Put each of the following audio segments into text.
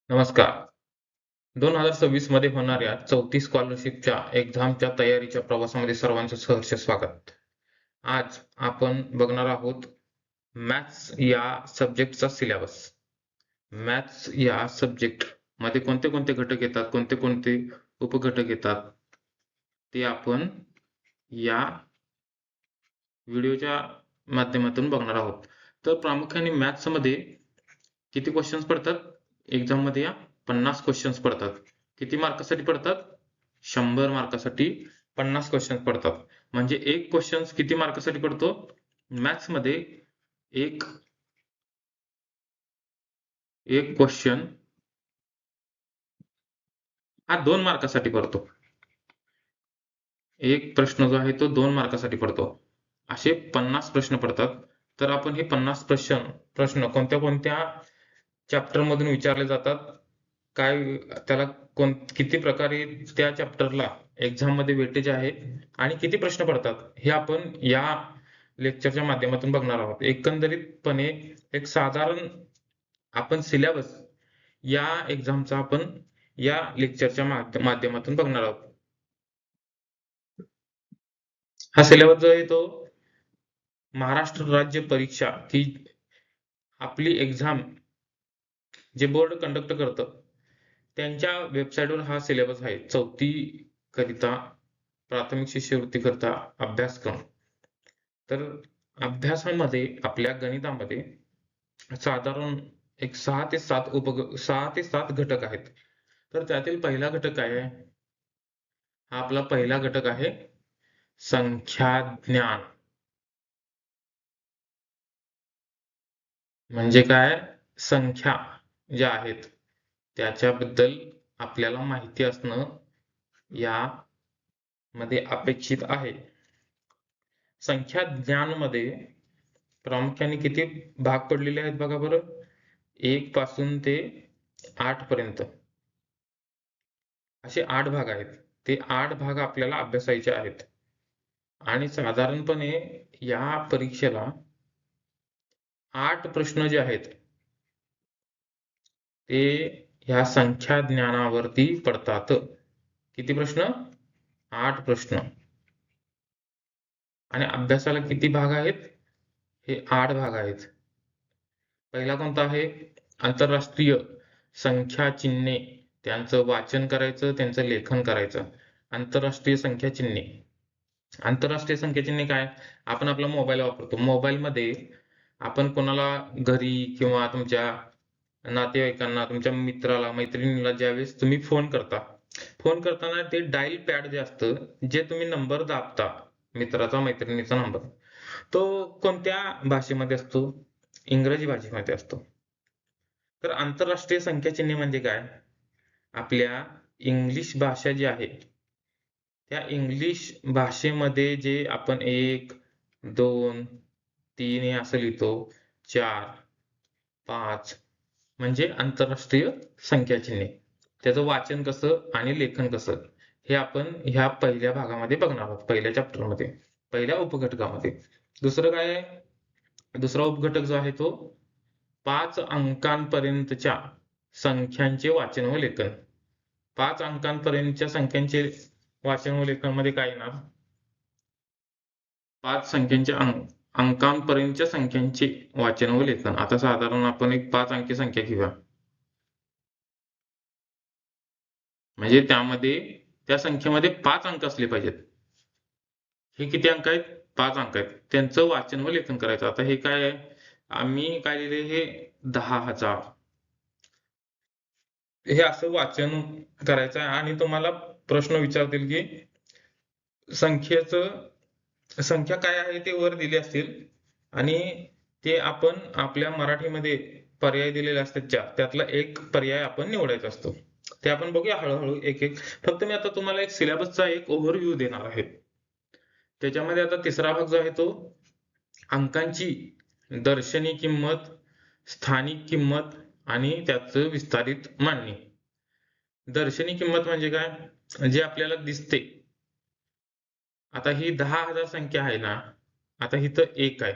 नमस्कार. 2026 मध्ये होणाऱ्या 34 स्कॉलरशिपच्या एक्झामच्या तयारीच्या प्रवासामध्ये सर्वांचं सहर्ष स्वागत. आज आपण बघणार आहोत मॅथ्स या सब्जेक्टचा सिलेबस. मॅथ्स या सब्जेक्ट मध्ये कोणते कोणते घटक येतात, कोणते कोणते उपघटक येतात, ते आपण या व्हिडिओच्या माध्यमातून बघणार आहोत. तर प्रामुख्याने मॅथ्स मध्ये किती क्वेश्चन्स पडतात? एक्झाम मध्ये या 50 क्वेश्चन्स पडतात. किती मार्कासाठी पडतात? 100 मार्कासाठी 50 क्वेश्चन्स पडतात. म्हणजे एक क्वेश्चन्स किती मार्कासाठी पडतो? मॅथ्स मध्ये एक एक क्वेश्चन हा 2 मार्कासाठी पडतो. एक प्रश्न जो आहे तो 2 मार्कासाठी पडतो. असे 50 प्रश्न पडतात. तर आपण हे 50 प्रश्न कोणत्या कोणत्या चॅप्टर मधून विचारले जातात, काय त्याला किती प्रकारे त्या चॅप्टरला एक्झाम मध्ये वेटेज आहे आणि किती प्रश्न पडतात हे आपण या लेक्चरच्या माध्यमातून बघणार आहोत. एकंदरीतपणे एक साधारण आपण सिलेबस या एक्झामचा आपण या लेक्चरच्या माध्यमातून बघणार आहोत. हा सिलेबस जो आहे तो महाराष्ट्र राज्य परीक्षा ही आपली एक्झाम जे बोर्ड कंडक्ट करतं त्यांच्या वेबसाईटवर हा सिलेबस आहे. 4थी करिता प्राथमिक शिष्यवृत्ती करता अभ्यासक्रम. तर अभ्यासामध्ये आपल्या गणितामध्ये साधारण एक 6 ते 7 घटक आहेत. तर त्यातील पहिला घटक काय आहे? हा आपला पहिला घटक आहे संख्याज्ञान. म्हणजे काय? संख्या ज्या आहेत त्याच्याबद्दल आपल्याला माहिती असणं यामध्ये अपेक्षित आहे. संख्याज्ञानमध्ये प्रामुख्याने किती भाग पडलेले आहेत बघा बरं. 1 पासून ते 8 पर्यंत असे 8 भाग आहेत. ते 8 भाग आपल्याला अभ्यासायचे आहेत. आणि साधारणपणे या परीक्षेला 8 प्रश्न जे आहेत ते ह्या संख्या ज्ञानावरती पडतात. किती प्रश्न? 8 प्रश्न. आणि अभ्यासाला किती भाग आहेत? हे 8 भाग आहेत. पहिला कोणता आहे? आंतरराष्ट्रीय संख्या चिन्हे. त्यांचं वाचन करायचं, त्यांचं लेखन करायचं. आंतरराष्ट्रीय संख्या चिन्हे. आंतरराष्ट्रीय संख्या चिन्हे काय? आपण आपला मोबाईल वापरतो. मोबाईलमध्ये आपण कोणाला घरी किंवा तुमच्या नातेवाईकांना, तुमच्या मित्राला, मैत्रिणीला ज्यावेळेस तुम्ही फोन करता, फोन करताना ते डायल पॅड जे असतं, जे तुम्ही नंबर दाबता, मित्राचा, मैत्रिणीचा नंबर, तो कोणत्या भाषेमध्ये असतो? इंग्रजी भाषेमध्ये असतो. तर आंतरराष्ट्रीय संख्या चिन्हे म्हणजे काय? आपल्या इंग्लिश भाषा जी आहे त्या इंग्लिश भाषेमध्ये जे आपण 1, 2, 3 हे असं लिहितो, 4, 5 म्हणजे आंतरराष्ट्रीय संख्या चिन्हे. त्याचं वाचन कसं आणि लेखन कसं हे आपण ह्या पहिल्या भागामध्ये बघणार आहोत, पहिल्या चॅप्टरमध्ये, पहिल्या उपघटकामध्ये. दुसरं काय आहे? दुसरा उपघटक जो आहे तो 5 अंकांपर्यंतच्या संख्यांचे वाचन व लेखन. 5 अंकांपर्यंतच्या संख्यांचे वाचन व लेखन मध्ये काय येणार? 5 संख्यांच्या अंकांपर्यंतच्या संख्यांचे वाचन व लेखन. आता साधारण आपण एक 5 अंकी संख्या घेऊया. म्हणजे त्यामध्ये त्या संख्येमध्ये 5 अंक असले पाहिजेत. हे किती अंक आहेत? 5 अंक आहेत. त्यांचं वाचन व लेखन करायचं. आता हे काय आहे? आम्ही काय लिहिले? हे 10,000. हे असं वाचन करायचं आहे आणि तुम्हाला प्रश्न विचारतील की संख्या काय आहे ते वर दिले असतील आणि ते आपण आपल्या मराठीमध्ये पर्याय दिलेले असतात त्यातला एक पर्याय आपण निवडायचा असतो. ते आपण बघूया हळूहळू एक एक. फक्त मी आता तुम्हाला एक सिलेबसचा एक ओव्हरव्ह्यू देणार आहे. त्याच्यामध्ये आता तिसरा भाग जो आहे तो अंकांची दर्शनी किंमत, स्थानिक किंमत आणि त्याचं विस्तारित मांडणी. दर्शनी किंमत म्हणजे काय? जे आपल्याला दिसते. आता ही 10,000 संख्या आहे ना, आता इथं 1 आहे.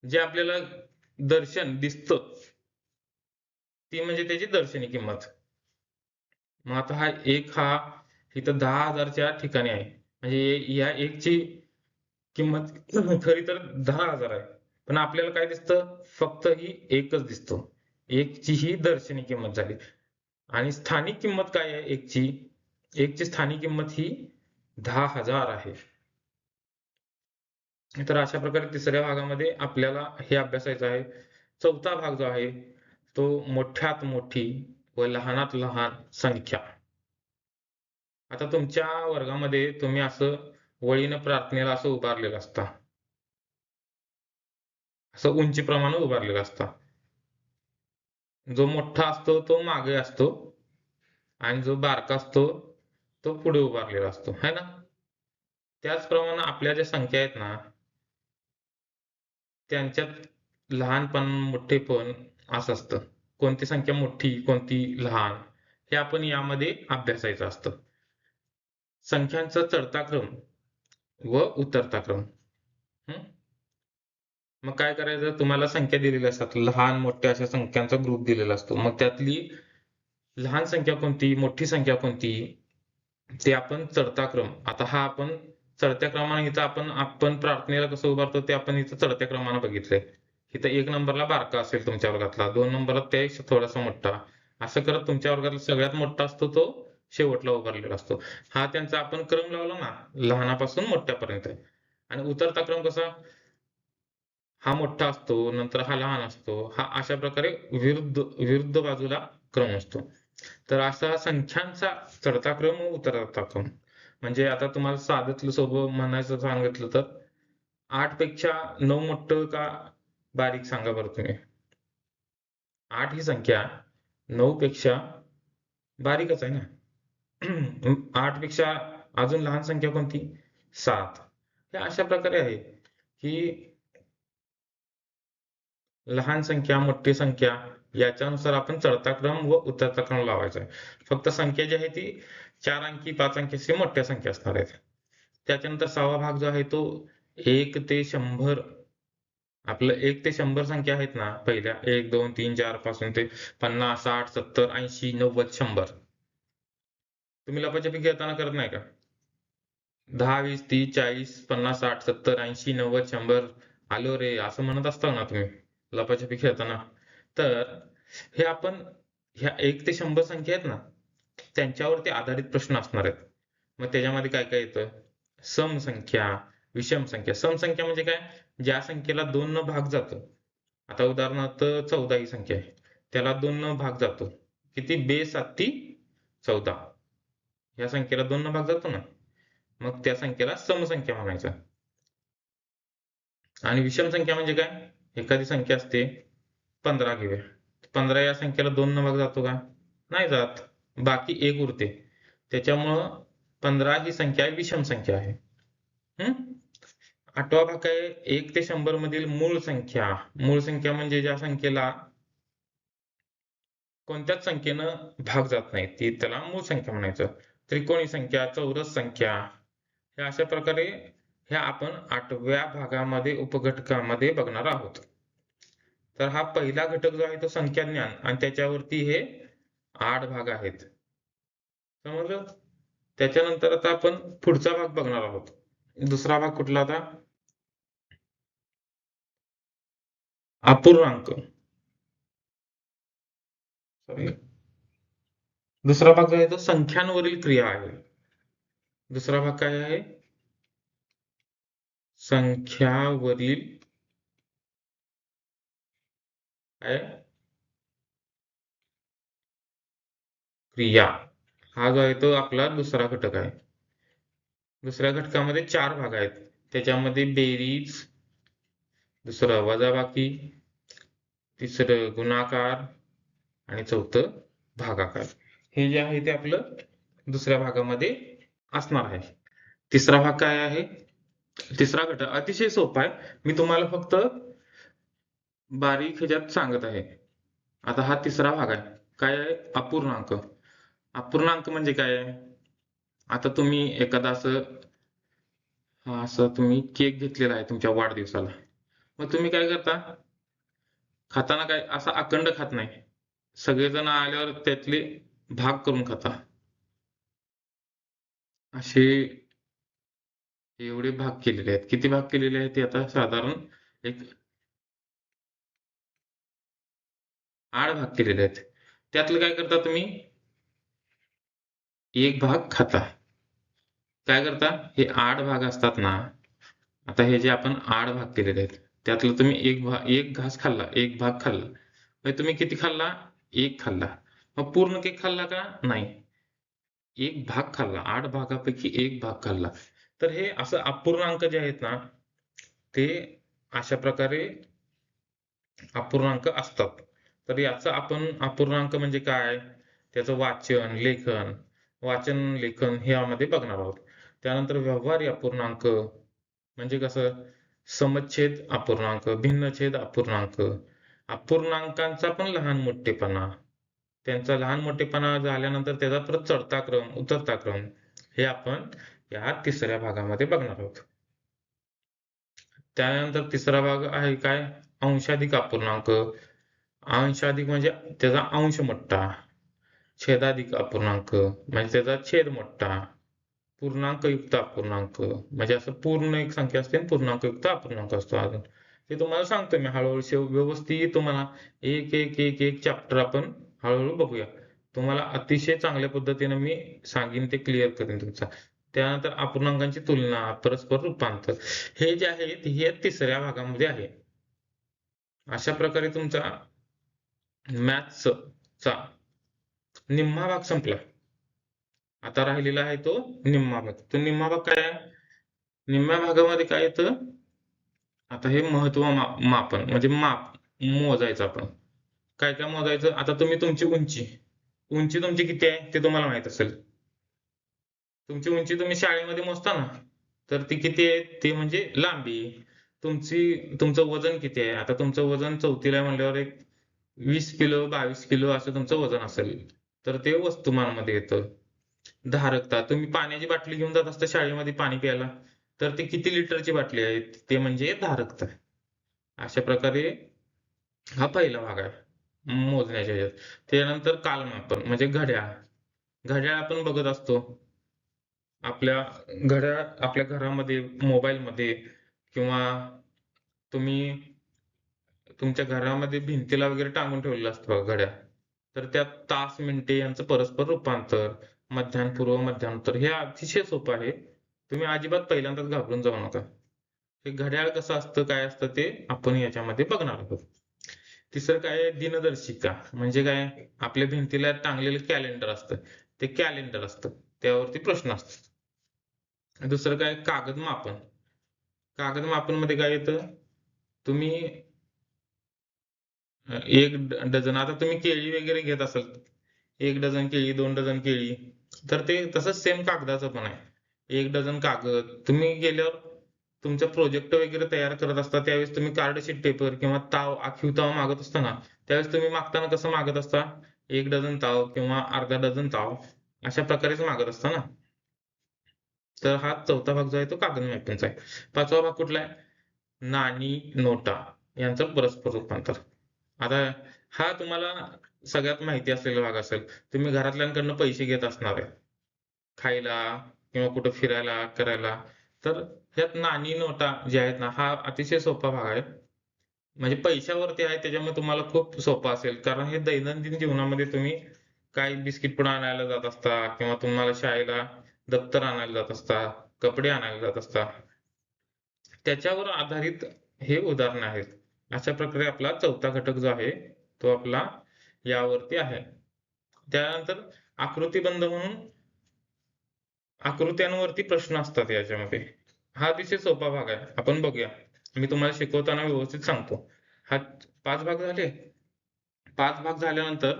जे आपल्याला दर्शन दिसतं ती म्हणजे त्याची दर्शनी किंमत. मग आता हा एक हा इथं 10,000च्या ठिकाणी आहे. म्हणजे या एकची किंमत खरी तर 10,000 आहे. पण आपल्याला काय दिसतं? फक्त ही एकच दिसतो. एकची ही दर्शनी किंमत झाली. आणि स्थानिक किंमत काय आहे एकची? एकची स्थानिक किंमत ही 10,000 आहे. तर अशा प्रकारे तिसऱ्या भागामध्ये आपल्याला हे अभ्यासायचं आहे. चौथा भाग जो आहे तो मोठ्यात मोठी व लहानात लहान संख्या. आता तुमच्या वर्गामध्ये तुम्ही असं वळीनं प्रार्थनेला असं उभारलेलं असता. असं उंचीप्रमाणे उभारलेलं असता. जो मोठा असतो तो मागे असतो आणि जो बारका असतो तो पुढे उभारलेला असतो, है ना? त्याचप्रमाणे आपल्या ज्या संख्या आहेत ना, त्यांच्यात लहानपण, मोठेपण असं असतं. कोणती संख्या मोठी, कोणती लहान हे आपण यामध्ये अभ्यासायचं असतं. संख्यांचा चढता क्रम व उतरता क्रम. हं? मग काय करायचं? तुम्हाला संख्या दिलेल्या असतात. लहान, मोठ्या अशा संख्यांचा ग्रुप दिलेला असतो. मग त्यातली लहान संख्या कोणती, मोठी संख्या कोणती ते आपण चढता क्रम. आता हा आपण चढत्या क्रमाने इथं आपण प्रार्थनेला कसं उभारतो ते आपण इथं चढत्या क्रमाने बघितलंय. इथं 1 नंबरला बारका असेल तुमच्या वर्गातला, 2 नंबरला त्यापेक्षा थोडासा मोठा. असं करत तुमच्या वर्गातला सगळ्यात मोठा असतो तो शेवटला उभारलेला असतो. हा त्यांचा आपण क्रम लावला ना, लहानापासून मोठ्यापर्यंत. आणि उतरता क्रम कसा? हा मोठा असतो, नंतर हा लहान असतो. हा अशा प्रकारे विरुद्ध विरुद्ध बाजूला क्रम असतो. तर असा संख्यांचा चढता क्रम व उतरता क्रम. म्हणजे आता तुम्हाला साधं सोपं म्हणायचं सांगितलं तर 8 पेक्षा 9 मोठं का बारीक सांगा बरं तुम्ही? 8 ही संख्या 9 पेक्षा बारीकच आहे ना. 8 पेक्षा अजून लहान संख्या कोणती? 7. हे अशा प्रकारे आहे, की लहान संख्या, मोठी संख्या याच्यानुसार आपण चढता क्रम व उतरता क्रम लावायचा आहे. फक्त संख्या जी आहे ती 4 अंकी, 5 अंकी अशी मोठ्या संख्या असणार आहेत. त्याच्यानंतर 6वा भाग जो आहे तो 1 ते 100. आपलं 1 ते 100 संख्या आहेत ना पहिल्या 1, 2, 3, 4 पासून ते 50, 60, 70, 80, 90, 100. तुम्ही लपाछपी खेळताना करत नाही का? 10, 20, 30, 40, 50, 60, 70, 80, 90, 100 आलो रे असं म्हणत असता ना तुम्ही लपाछपी खेळताना. तर हे आपण ह्या 1 ते 100 संख्या आहेत ना, त्यांच्यावरती आधारित प्रश्न असणार आहेत. मग त्याच्यामध्ये काय काय येतं? सम संख्या, विषम संख्या. सम संख्या म्हणजे काय? ज्या संख्येला 2 न भाग जातो. आता उदाहरणार्थ 14 ही संख्या आहे. त्याला 2 न भाग जातो. किती? बे-7 14. या संख्येला 2 न भाग जातो ना, मग त्या संख्येला समसंख्या म्हणायचं. आणि विषम संख्या म्हणजे काय? एखादी संख्या असते 15 घेऊया. 15 या संख्येला 2 न भाग जातो का? नाही जात. बाकी 1 उरते. त्याच्यामुळं 15 ही संख्या विषम संख्या आहे. हं? 8वा भाग काय? 1 ते 100 मधील मूळ संख्या. मूळ संख्या म्हणजे ज्या संख्येला कोणत्याच संख्येनं भाग जात नाही, ती त्याला मूळ संख्या म्हणायचं. त्रिकोणी संख्या, चौरस संख्या हे अशा प्रकारे ह्या आपण 8व्या भागामध्ये उपघटकामध्ये बघणार आहोत. तर हा पहिला घटक जो आहे तो संख्याज्ञान आणि त्याच्यावरती हे 8 भाग आहेत. समजलं? त्याच्यानंतर आता आपण पुढचा भाग बघणार आहोत. दुसरा भाग कुठला आता? अपूर्णांक. सॉरी. दुसरा भाग जो आहे तो संख्यांवरील क्रिया आहे. दुसरा भाग काय आहे? संख्यावरील काय? क्रिया. हा जो आहे तो आपला दुसरा घटक आहे. दुसऱ्या घटकामध्ये 4 भाग आहेत. त्याच्यामध्ये बेरीज, दुसरं वजाबाकी, तिसरं गुणाकार आणि चौथं भागाकार. हे जे आहे ते आपलं दुसऱ्या भागामध्ये असणार आहे. तिसरा भाग काय आहे? तिसरा घटक अतिशय सोपा आहे. मी तुम्हाला फक्त बारीक ह्याच्यात सांगत आहे. आता हा तिसरा भाग आहे. काय आहे? अपूर्णांक. अपूर्णांक म्हणजे काय आहे? आता तुम्ही एखादा असं तुम्ही केक घेतलेला आहे तुमच्या वाढदिवसाला. मग तुम्ही काय करता? खाताना काय असा अखंड खात नाही. सगळेजण आल्यावर त्यातले भाग करून खाता. असे एवढे भाग केलेले आहेत. किती भाग केलेले आहेत ते आता साधारण एक 8 भाग केलेले आहेत. त्यातलं काय करता तुम्ही? एक भाग खाता. काय करता? हे 8 भाग असतात ना, आता हे जे आपण 8 भाग केलेले आहेत, त्यातलं तुम्ही एक घास खाल्ला, एक भाग खाल्ला. म्हणजे तुम्ही किती खाल्ला? 1 खाल्ला. मग पूर्ण केक खाल्ला का? नाही. एक भाग खाल्ला. 8 भागापैकी एक भाग खाल्ला. तर हे असं अपूर्णांक जे आहेत ना, ते अशा प्रकारे अपूर्णांक असतात. तर याचा आपण अपूर्णांक म्हणजे काय? त्याचं वाचन, लेखन, वाचन, लेखन हे यामध्ये बघणार आहोत. त्यानंतर व्यवहारी अपूर्णांक म्हणजे कसं? समच्छेद अपूर्णांक, भिन्नछेद अपूर्णांक, अपूर्णांकांचा पण लहान मोठेपणा, त्यांचा लहान मोठेपणा झाल्यानंतर त्याचा परत चढता क्रम, उतरता क्रम हे आपण या तिसऱ्या भागामध्ये बघणार आहोत. त्यानंतर तिसरा भाग आहे काय? अंशाधिक अपूर्णांक. अंशाधिक म्हणजे त्याचा अंश मोठा. छेदाधिक अपूर्णांक म्हणजे त्याचा छेद मोठा. पूर्णांकयुक्त अपूर्णांक म्हणजे असं पूर्ण एक संख्या असते आणि पूर्णांकयुक्त अपूर्णांक असतो अजून. ते तुम्हाला सांगतो मी हळूहळू व्यवस्थित तुम्हाला एक एक एक एक चॅप्टर आपण हळूहळू बघूया. तुम्हाला अतिशय चांगल्या पद्धतीने मी सांगीन ते क्लिअर करेन तुमचा. त्यानंतर अपूर्णांकांची तुलना, परस्पर रूपांतर हे जे आहे हे तिसऱ्या भागामध्ये आहे. अशा प्रकारे तुमचा मॅथ्सचा निम्मा भाग संपला. आता राहिलेला आहे तो निम्मा भाग. तो निम्मा भाग काय आहे? निम्म्या भागामध्ये काय येतं? आता हे मापन म्हणजे माप मोजायचं आपण. काय काय मोजायचं? आता तुम्ही तुमची उंची तुमची किती आहे ते तुम्हाला माहित असेल. तुमची उंची तुम्ही शाळेमध्ये मोजता ना, तर ती किती आहे? ते म्हणजे लांबी. तुमचं वजन किती आहे? आता तुमचं वजन 4थीला आहे म्हणल्यावर एक 20 किलो, 22 किलो असं तुमचं वजन असेल. तर ते वस्तुमानमध्ये येतं. धारकता, तुम्ही पाण्याची बाटली घेऊन जात असता शाळेमध्ये पाणी प्यायला, तर ती किती लिटरची बाटली आहे? ते म्हणजे धारकता. अशा प्रकारे हा पहिला भाग आहे मोजण्याच्या ह्याच्यात. त्यानंतर कालमापन म्हणजे घड्याळ. घड्याळ आपण बघत असतो. आपल्या घड्याळ आपल्या घरामध्ये, मोबाईलमध्ये किंवा तुम्ही तुमच्या घरामध्ये भिंतीला वगैरे टांगून ठेवलेलं असतं बघा घड्याळ. तर त्यात तास, मिनिटे यांचं परस्पर रूपांतर, मध्याह्नपूर्व, मध्यांतर हे अतिशय सोपं आहे. तुम्ही अजिबात पहिल्यांदाच घाबरून जाऊ नका. हे घड्याळ कसं असतं, काय असतं ते आपण याच्यामध्ये बघणार आहोत. तिसरं काय आहे? दिनदर्शिका म्हणजे काय? आपल्या भिंतीला टांगलेलं कॅलेंडर असतं. ते कॅलेंडर असतं. त्यावरती प्रश्न असतात. दुसरं काय? कागद मापन. कागद मापन मध्ये काय येतं? तुम्ही एक डझन आता तुम्ही केळी वगैरे घेत असाल, 1 डझन केळी, 2 डझन केळी, तर ते तसंच सेम कागदाचं पण आहे. 1 डझन कागद तुम्ही गेल्यावर तुमचा प्रोजेक्ट वगैरे तयार करत असता त्यावेळेस तुम्ही कार्डशीट पेपर किंवा ताव, आखीव ताव मागत असता ना, त्यावेळेस तुम्ही मागताना कसं मागत असता? 1 डझन ताव किंवा अर्धा डझन ताव अशा प्रकारेच मागत असता ना. तर हा चौथा भाग जो आहे तो कागद मॅपिंगचा आहे. 5वा भाग कुठला आहे? नाणी, नोटा यांचं परस्पर रूपांतर. आता हा तुम्हाला सगळ्यात माहिती असलेला भाग असेल. तुम्ही घरातल्यांकडनं पैसे घेत असणार आहे. खायला किंवा कुठं फिरायला, करायला. तर ह्यात नाणी, नोटा ज्या आहेत ना, हा अतिशय सोपा भाग आहे. म्हणजे पैशावरती आहे त्याच्यामुळे तुम्हाला खूप सोपं असेल. कारण हे दैनंदिन जीवनामध्ये तुम्ही काही बिस्किट पुडा आणायला जात असता किंवा तुम्हाला शाळेला दप्तर आणायला जात असता, कपडे आणायला जात असता. त्याच्यावर आधारित हे उदाहरण आहेत. अशा प्रकारे आपला चौथा घटक जो आहे, तो आपला यावरती आहे. त्यानंतर आकृतिबंध म्हणून आकृत्यांवरती प्रश्न असतात याच्यामध्ये. हा अतिशय सोपा भाग आहे. आपण बघूया. मी तुम्हाला शिकवताना व्यवस्थित सांगतो. हा 5 भाग झाले. 5 भाग झाल्यानंतर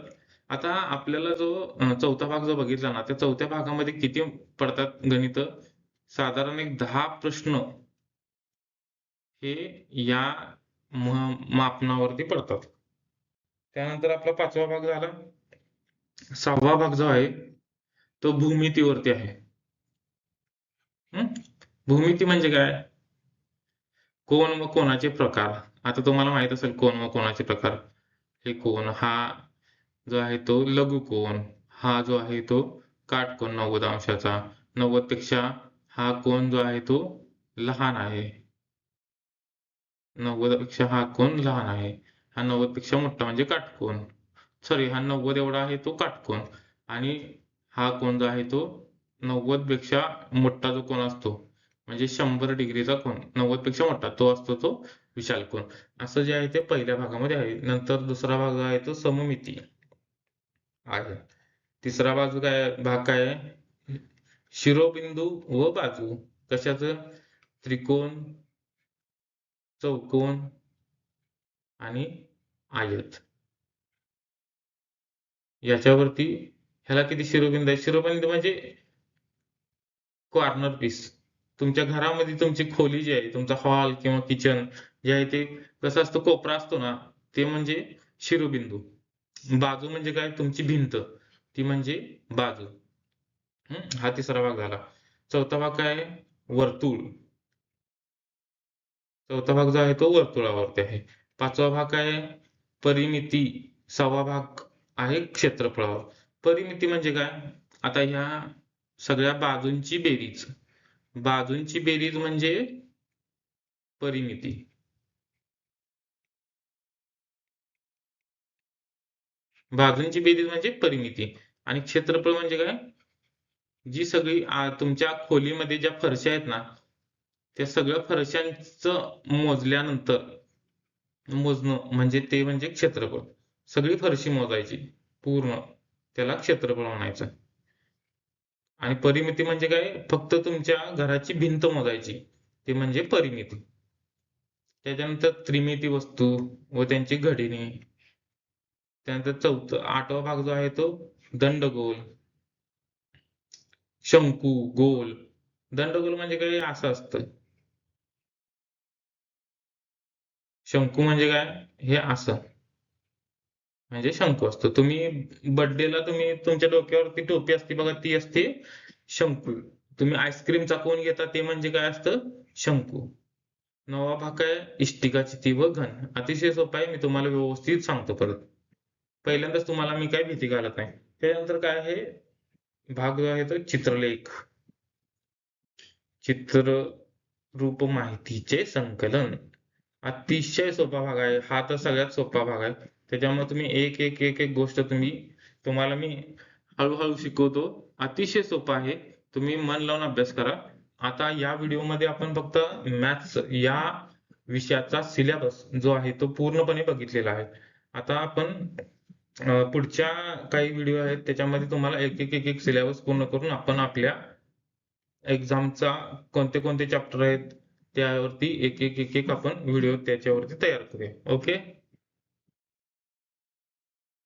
आता आपल्याला जो चौथा भाग जो बघितला ना, त्या चौथ्या भागामध्ये किती पडतात गणितं? साधारण एक 10 प्रश्न हे या मापनावरती पडतात. त्यानंतर आपला 5वा भाग झाला. 6वा भाग जो आहे, तो भूमितीवरती आहे. हं? भूमिती म्हणजे काय? कोन व कोनाचे प्रकार. आता तुम्हाला माहित असेल कोन व कोनाचे प्रकार. हे कोन हा जो आहे तो लघुकोन, हा जो आहे तो काटकोन 90 अंशाचा. 90 पेक्षा हा कोन जो आहे तो लहान आहे. 90 पेक्षा हा कोन लहान आहे. हा 90 पेक्षा मोठा म्हणजे काटकोन. सॉरी, हा 90 एवढा आहे तो काटकोन आणि हा कोन जो आहे तो 90 पेक्षा मोठा जो कोन असतो म्हणजे 100 डिग्रीचा कोन 90 पेक्षा मोठा तो असतो तो विशाल कोन. असं जे आहे ते पहिल्या भागामध्ये आहे. नंतर दुसरा भाग जो आहे तो सममिती आहे. तिसरा भाग काय आहे? शिरोबिंदू व बाजू. कशाचं? त्रिकोण, चौकोन आणि आयत. याच्यावरती ह्याला किती शिरोबिंदू आहे? शिरोबिंदू म्हणजे कॉर्नर पीस. तुमच्या घरामध्ये तुमची खोली जी आहे, तुमचा हॉल किंवा किचन जे आहे ते कसं असतं, कोपरा असतो ना, ते म्हणजे शिरोबिंदू. बाजू म्हणजे काय? तुमची भिंत, ती म्हणजे बाजू. हा तिसरा भाग झाला. चौथा भाग काय आहे? वर्तुळ. चौथा भाग जो आहे तो वर्तुळावरती आहे. पाचवा भाग काय आहे? परिमिती. सहावा भाग आहे क्षेत्रफळावर. परिमिती म्हणजे काय? आता ह्या सगळ्या बाजूंची बेरीज. बाजूंची बेरीज म्हणजे परिमिती. बाजूंची बेरीज म्हणजे परिमिती. आणि क्षेत्रफळ म्हणजे काय? जी सगळी तुमच्या खोलीमध्ये ज्या फरशा आहेत ना, त्या सगळ्या फरशांचं मोजल्यानंतर मोजणं म्हणजे ते म्हणजे क्षेत्रफळ. सगळी फरशी मोजायची पूर्ण, त्याला क्षेत्रफळ म्हणायचं. आणि परिमिती म्हणजे काय? फक्त तुमच्या घराची भिंत मोजायची, ते म्हणजे परिमिती. त्याच्यानंतर त्रिमिती वस्तू व त्यांची घडिने. त्यानंतर आठवा भाग जो आहे तो दंडगोल, शंकू, गोल. दंडगोल म्हणजे काय? असं असतं. शंकू म्हणजे काय? हे असं म्हणजे शंकू असतो. तुम्ही बर्थडेला तुम्ही तुमच्या डोक्यावरती टोपी असते बघा, ती असते शंकू. तुम्ही आईस्क्रीमचा कोन घेता ते म्हणजे काय असतं? शंकू. नववा भाग काय? इष्टिका, चिती व घन. अतिशय सोपा आहे, मी तुम्हाला व्यवस्थित सांगतो परत. पहिल्यांदाच तुम्हाला मी काय भीती घालत नाही. त्यानंतर काय आहे? भाग जो आहे तो चित्रलेख. चित्ररूप माहितीचे संकलन. अतिशय सोपा भाग आहे. हा तर सगळ्यात सोपा भाग आहे. त्याच्यामुळे तुम्ही एक गोष्ट तुम्हाला मी हळू-हळू शिकवतो. अतिशय सोपा आहे. तुम्ही मन लावून अभ्यास करा. आता या व्हिडिओमध्ये आपण फक्त मॅथ्स या विषयाचा सिलेबस जो आहे तो पूर्णपणे बघितलेला आहे. आता आपण पुढच्या काही व्हिडिओ आहेत त्याच्यामध्ये तुम्हाला एक सिलेबस पूर्ण करून आपण आपल्या एक्झामचा कोणते कोणते चॅप्टर आहेत त्यावरती एक आपण व्हिडिओ त्याच्यावरती तयार करूया. ओके.